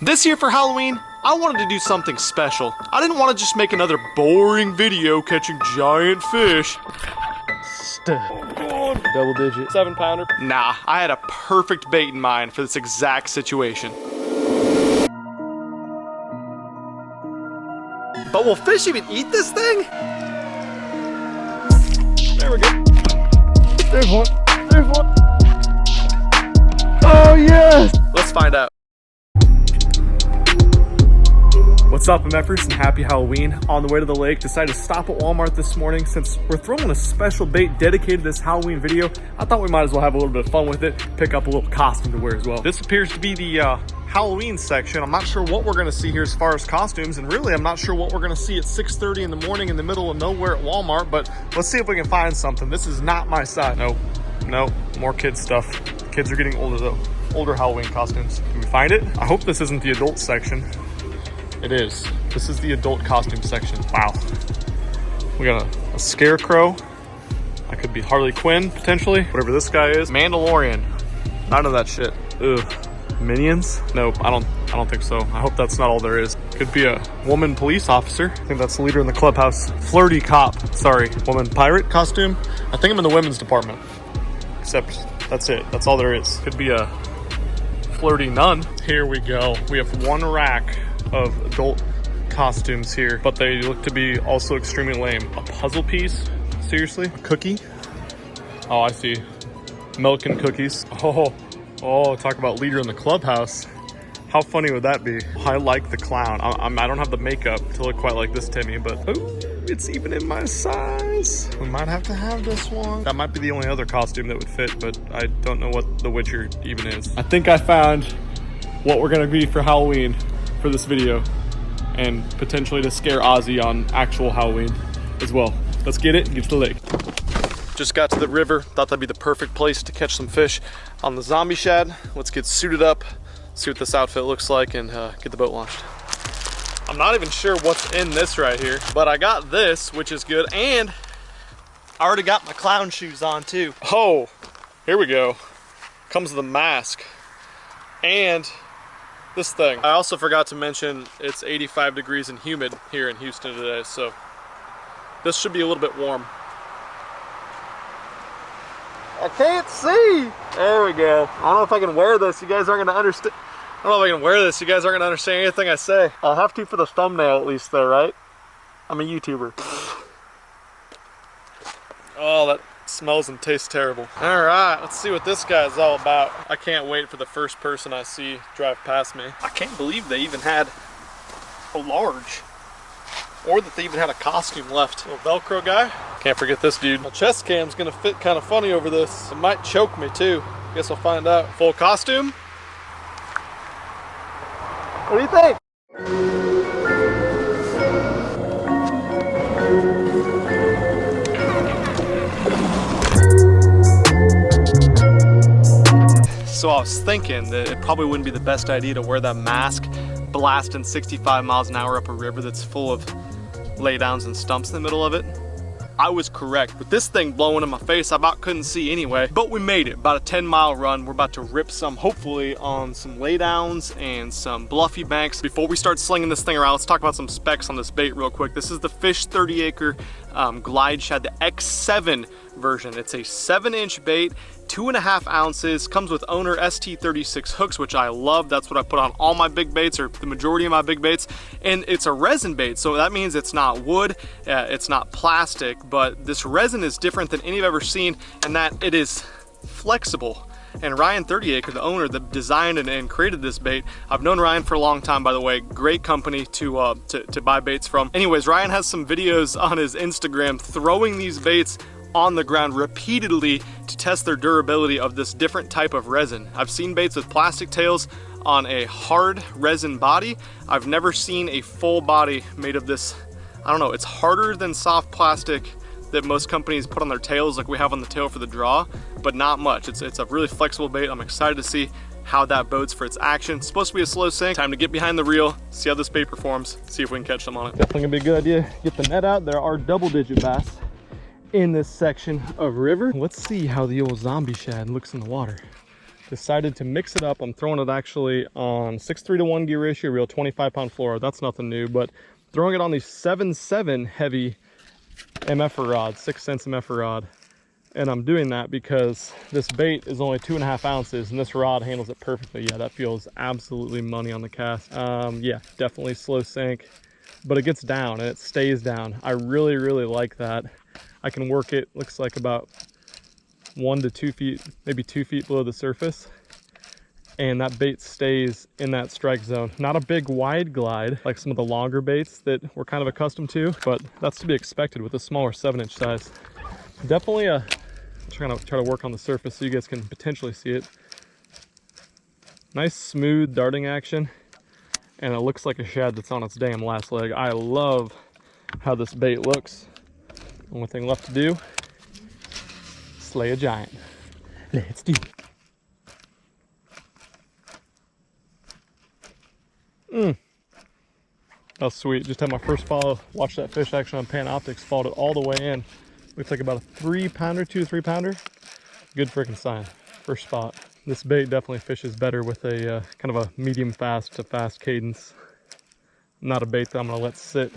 This year for Halloween, I wanted to do something special. I didn't want to just make another boring video catching giant fish. Double digit 7-pounder. Nah, I had a perfect bait in mind for this exact situation. But will fish even eat this thing? There we go. There's one. There's one. Oh yes! Let's find out. What's up, MF'ers, and happy Halloween. On the way to the lake, decided to stop at Walmart this morning. Since we're throwing a special bait dedicated to this Halloween video, I thought we might as well have a little bit of fun with it, pick up a little costume to wear as well. This appears to be the Halloween section. I'm not sure what we're gonna see here as far as costumes, and really I'm not sure what we're gonna see at 6:30 in the morning in the middle of nowhere at Walmart, but let's see if we can find something. This is not my side. No, more kid stuff. Kids are getting older though. Older Halloween costumes. Can we find it? I hope this isn't the adult section. It is. This is the adult costume section. Wow. We got a scarecrow. I could be Harley Quinn, potentially. Whatever this guy is. Mandalorian. None of that shit. Ugh. Minions? Nope, I don't think so. I hope that's not all there is. Could be a woman police officer. I think that's the leader in the clubhouse. Flirty cop. Sorry. Woman pirate costume. I think I'm in the women's department. Except that's it. That's all there is. Could be a flirty nun. Here we go. We have one rack of adult costumes here, but they look to be also extremely lame. A puzzle piece? Seriously? A cookie? Oh, I see. Milliken cookies. Oh, talk about leader in the clubhouse. How funny would that be? I like the clown. I don't have the makeup to look quite like this Timmy, but oh, it's even in my size. We might have to have this one. That might be the only other costume that would fit, but I don't know what the Witcher even is. I think I found what we're gonna be for Halloween for this video, and potentially to scare Ozzy on actual Halloween as well. Let's get it and get to the lake. Just got to the river, thought that'd be the perfect place to catch some fish on the zombie shad. Let's get suited up, see what this outfit looks like, and get the boat launched. I'm not even sure what's in this right here, but I got this, which is good, and I already got my clown shoes on too. Oh, here we go. Comes with a mask and this thing. I also forgot to mention it's 85 degrees and humid here in Houston today, so this should be a little bit warm. I can't see. There we go. I don't know if I can wear this. You guys aren't gonna understand. I don't know if I can wear this. You guys aren't gonna understand anything I say. I'll have to for the thumbnail at least though, right? I'm a YouTuber. Oh, that smells and tastes terrible. All right, let's see what this guy's all about. I can't wait for the first person I see drive past me. I can't believe they even had a large, or that they even had a costume left. Little Velcro guy. Can't forget this dude. My chest cam's gonna fit kind of funny over this. It might choke me too. Guess I'll find out. Full costume. What do you think? So I was thinking that it probably wouldn't be the best idea to wear that mask blasting 65 miles an hour up a river that's full of laydowns and stumps in the middle of it. I was correct. With this thing blowing in my face, I about couldn't see anyway, but we made it. About a 10-mile run. We're about to rip some, hopefully, on some laydowns and some bluffy banks. Before we start slinging this thing around, let's talk about some specs on this bait real quick. This is the Fish 30 Acre Glide Shad, the X7 version. It's a 7-inch bait, 2.5 ounces, comes with owner ST36 hooks, which I love. That's what I put on all my big baits, or the majority of my big baits. And it's a resin bait, so that means it's not wood, it's not plastic, but this resin is different than any I've ever seen, and that it is flexible. And Ryan 30 Acre, the owner that designed and created this bait, I've known Ryan for a long time, by the way. Great company to buy baits from. Anyways, Ryan has some videos on his Instagram throwing these baits on the ground repeatedly to test their durability of this different type of resin. I've seen baits with plastic tails on a hard resin body. I've never seen a full body made of this. I don't know, it's harder than soft plastic that most companies put on their tails, like we have on the tail for the draw, but not much. It's a really flexible bait. I'm excited to see how that bodes for its action. It's supposed to be a slow sink. Time to get behind the reel, see how this bait performs, see if we can catch them on it. Definitely gonna be a good idea. Get the net out. There are double-digit bass in this section of river. Let's see how the old zombie shad looks in the water. decided to mix it up. I'm throwing it actually on 6:3 to 1 gear ratio reel, 25-pound fluoro. That's nothing new, but throwing it on these 7.7 heavy MF'er rod, 6 cents MF'er rod. And I'm doing that because this bait is only 2.5 ounces and this rod handles it perfectly. Yeah, that feels absolutely money on the cast. Yeah, definitely slow sink, but it gets down and it stays down. I really, really like that. I can work it, looks like about 1 to 2 feet, maybe 2 feet below the surface. And that bait stays in that strike zone. Not a big wide glide like some of the longer baits that we're kind of accustomed to, but that's to be expected with a smaller 7-inch size. Definitely I'm trying to work on the surface so you guys can potentially see it. Nice smooth darting action, and it looks like a shad that's on its damn last leg. I love how this bait looks. Only thing left to do, slay a giant. Let's do it. That's sweet. Just had my first follow. Watch that fish action on Panoptics. Followed it all the way in. Looks like about a 3-pounder, 2 to 3-pounder. Good freaking sign. First spot. This bait definitely fishes better with a kind of a medium fast to fast cadence. Not a bait that I'm gonna let sit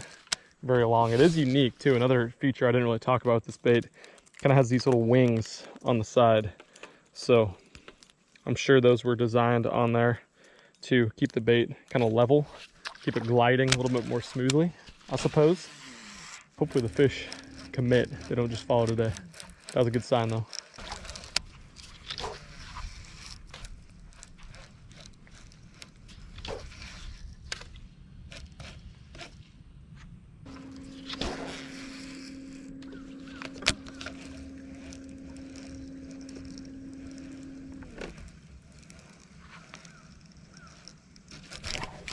very long. It is unique too. Another feature I didn't really talk about with this bait, kind of has these little wings on the side. So I'm sure those were designed on there to keep the bait kind of level, keep it gliding a little bit more smoothly, I suppose. Hopefully the fish commit, they don't just follow today. That was a good sign though.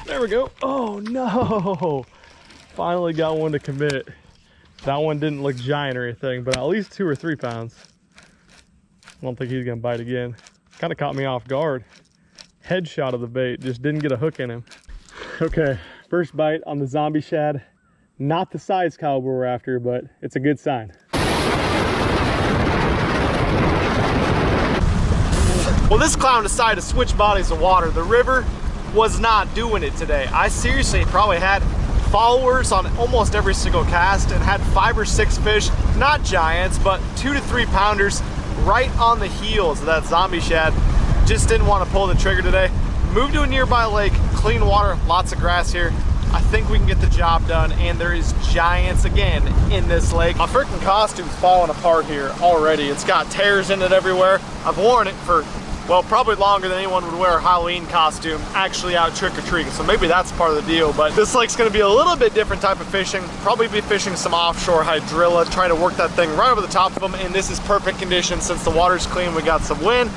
There we go. Oh no! Finally got one to commit. That one didn't look giant or anything, but at least 2 or 3 pounds. I don't think he's gonna bite again. Kind of caught me off guard. Headshot of the bait, just didn't get a hook in him. Okay, first bite on the zombie shad. Not the size caliber we're after, but it's a good sign. Well, this clown decided to switch bodies of water. The river was not doing it today. I seriously probably had followers on almost every single cast and had 5 or 6 fish, not giants, but 2 to 3 pounders right on the heels of that zombie shad. Just didn't want to pull the trigger today. Moved to a nearby lake, clean water, lots of grass here. I think we can get the job done, and there is giants again in this lake. My freaking costume's falling apart here already. It's got tears in it everywhere. I've worn it for, well, probably longer than anyone would wear a Halloween costume actually out trick-or-treating, so maybe that's part of the deal. But this lake's gonna be a little bit different type of fishing. Probably be fishing some offshore hydrilla, trying to work that thing right over the top of them, and this is perfect conditions since the water's clean. We got some wind,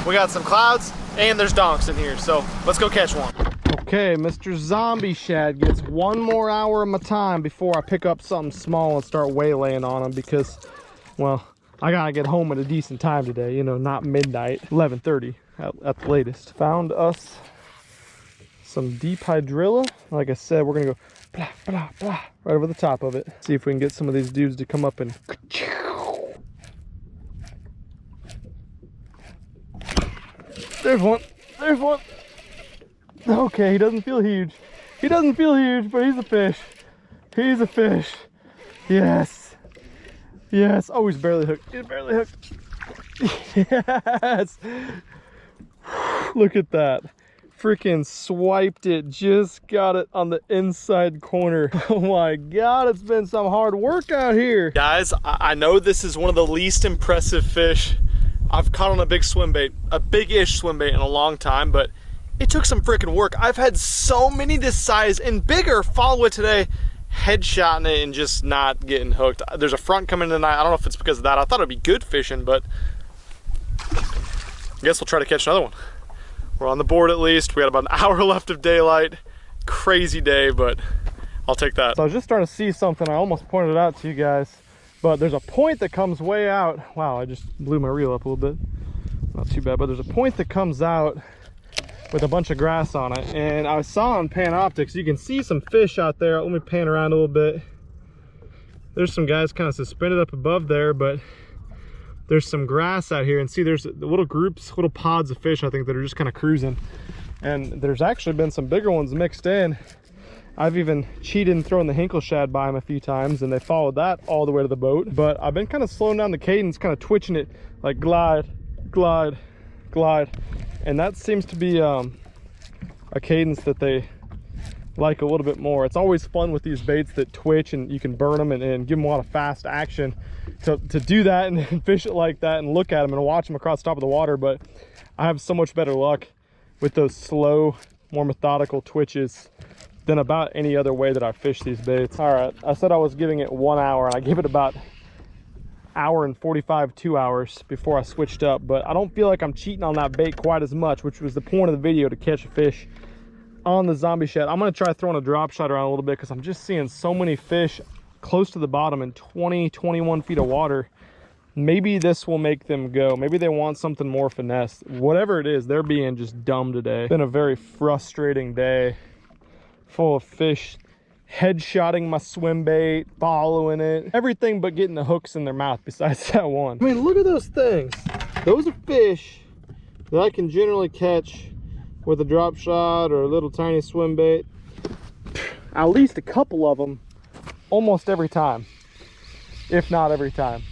we got some clouds, and there's donks in here, so let's go catch one. Okay, Mr. Zombie Shad gets 1 more hour of my time before I pick up something small and start waylaying on him because, well, I gotta get home at a decent time today, you know, not midnight, 11:30 at the latest. Found us some deep hydrilla. Like I said, we're gonna go blah, blah, blah, right over the top of it. See if we can get some of these dudes to come up and... There's one, there's one. Okay, he doesn't feel huge. He doesn't feel huge, but he's a fish. He's a fish. Yes. Yes. Oh, he's barely hooked. He's barely hooked. Yes. Look at that. Freaking swiped it. Just got it on the inside corner. Oh my God, it's been some hard work out here. Guys, I know this is one of the least impressive fish I've caught on a big swim bait, a big-ish swim bait in a long time, but it took some freaking work. I've had so many this size and bigger follow it today, headshotting it and just not getting hooked. There's a front coming tonight. I don't know if it's because of that. I thought it'd be good fishing, but I guess we'll try to catch another one. We're on the board at least. We got about an hour left of daylight. Crazy day, but I'll take that. So I was just starting to see something. I almost pointed it out to you guys, but there's a point that comes way out. Wow, I just blew my reel up a little bit. Not too bad, but there's a point that comes out with a bunch of grass on it, and I saw on Panoptics, you can see some fish out there. Let me pan around a little bit. There's some guys kind of suspended up above there, but there's some grass out here, and see there's little groups, little pods of fish, I think, that are just kind of cruising. And there's actually been some bigger ones mixed in. I've even cheated and thrown the hinkle shad by them a few times, and they followed that all the way to the boat. But I've been kind of slowing down the cadence, kind of twitching it, like glide, glide, glide. And that seems to be a cadence that they like a little bit more. It's always fun with these baits that twitch and you can burn them and give them a lot of fast action to do that and fish it like that and look at them and watch them across the top of the water. But I have so much better luck with those slow, more methodical twitches than about any other way that I fish these baits. All right, I said I was giving it 1 hour, and I gave it about hour and 45, 2 hours before I switched up. But I don't feel like I'm cheating on that bait quite as much, which was the point of the video, to catch a fish on the zombie shad. I'm gonna try throwing a drop shot around a little bit because I'm just seeing so many fish close to the bottom in 20, 21 feet of water. Maybe this will make them go. Maybe they want something more finesse. Whatever it is, they're being just dumb today. It's been a very frustrating day, full of fish headshotting my swim bait, following it, everything but getting the hooks in their mouth besides that one. I mean, look at those things. Those are fish that I can generally catch with a drop shot or a little tiny swim bait. At least a couple of them almost every time, if not every time.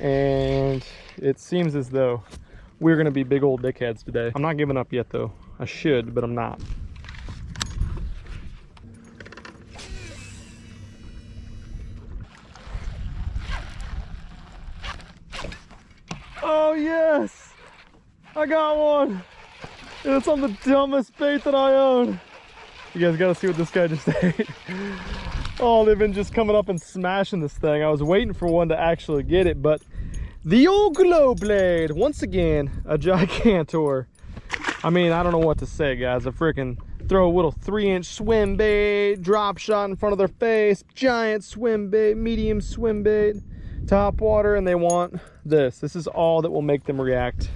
And it seems as though we're gonna be big old dickheads today. I'm not giving up yet though. I should, but I'm not. Oh yes, I got one. And it's on the dumbest bait that I own. You guys gotta see what this guy just ate. Oh, they've been just coming up and smashing this thing. I was waiting for one to actually get it, but the old glow blade, once again, a gigantor. I mean, I don't know what to say, guys. I freaking throw a little 3-inch swim bait, drop shot in front of their face, giant swim bait, medium swim bait, top water, and they want this. This is all that will make them react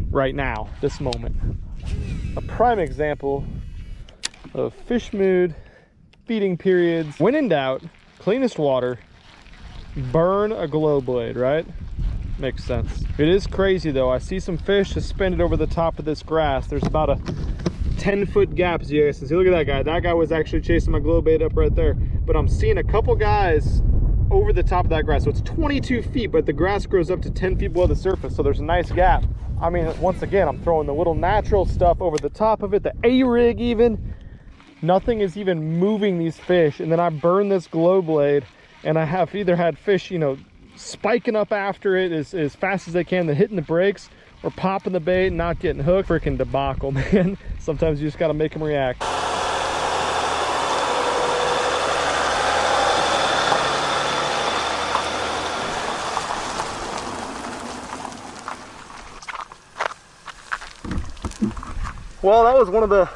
right now, this moment. A prime example of fish mood, feeding periods. When in doubt, cleanest water, burn a glow blade, right? Makes sense. It is crazy though. I see some fish suspended over the top of this grass. There's about a 10-foot gap, as you guys can see. Look at that guy. That guy was actually chasing my glow bait up right there. But I'm seeing a couple guys over the top of that grass. So it's 22 feet, but the grass grows up to 10 feet below the surface. So there's a nice gap. I mean, once again, I'm throwing the little natural stuff over the top of it, the A-rig even. Nothing is even moving these fish. And then I burn this glow blade, and I have either had fish, you know, spiking up after it as fast as they can, then hitting the brakes, or popping the bait and not getting hooked. Freaking debacle, man. Sometimes you just gotta make them react. Well, that was one of the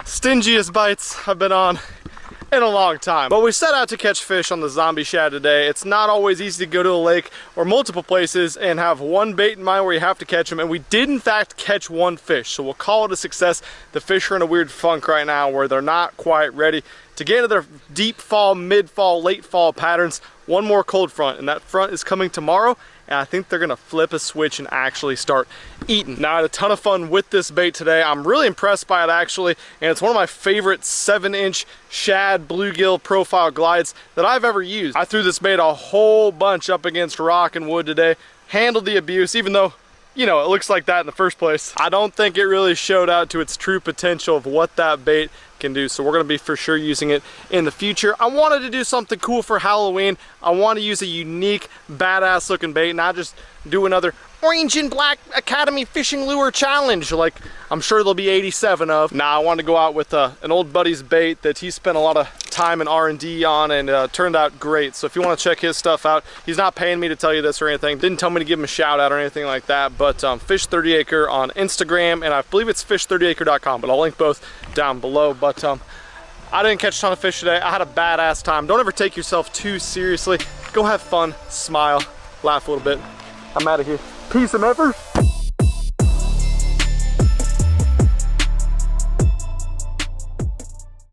stingiest bites I've been on in a long time. But we set out to catch fish on the zombie shad today. It's not always easy to go to a lake or multiple places and have one bait in mind where you have to catch them, and we did in fact catch one fish, so we'll call it a success. The fish are in a weird funk right now where they're not quite ready to get into their deep fall, mid fall, late fall patterns. One more cold front, and that front is coming tomorrow, and I think they're gonna flip a switch and actually start eating. Now, I had a ton of fun with this bait today. I'm really impressed by it actually, and it's one of my favorite 7-inch shad bluegill profile glides that I've ever used. I threw this bait a whole bunch up against rock and wood today, handled the abuse, even though, you know, it looks like that in the first place. I don't think it really showed out to its true potential of what that bait can do, so we're going to be for sure using it in the future. I wanted to do something cool for Halloween. I want to use a unique, badass looking bait, not just do another Orange and Black Academy Fishing Lure Challenge like I'm sure there'll be 87 of. Nah, I wanted to go out with an old buddy's bait that he spent a lot of time and R&D on, and turned out great. So if you want to check his stuff out, he's not paying me to tell you this or anything, didn't tell me to give him a shout out or anything like that, but Fish 30 Acre on Instagram, and I believe it's fish30acre.com, but I'll link both down below. But I didn't catch a ton of fish today. I had a badass time. Don't ever take yourself too seriously. Go have fun, smile, laugh a little bit. I'm out of here. Peace, MF'ers.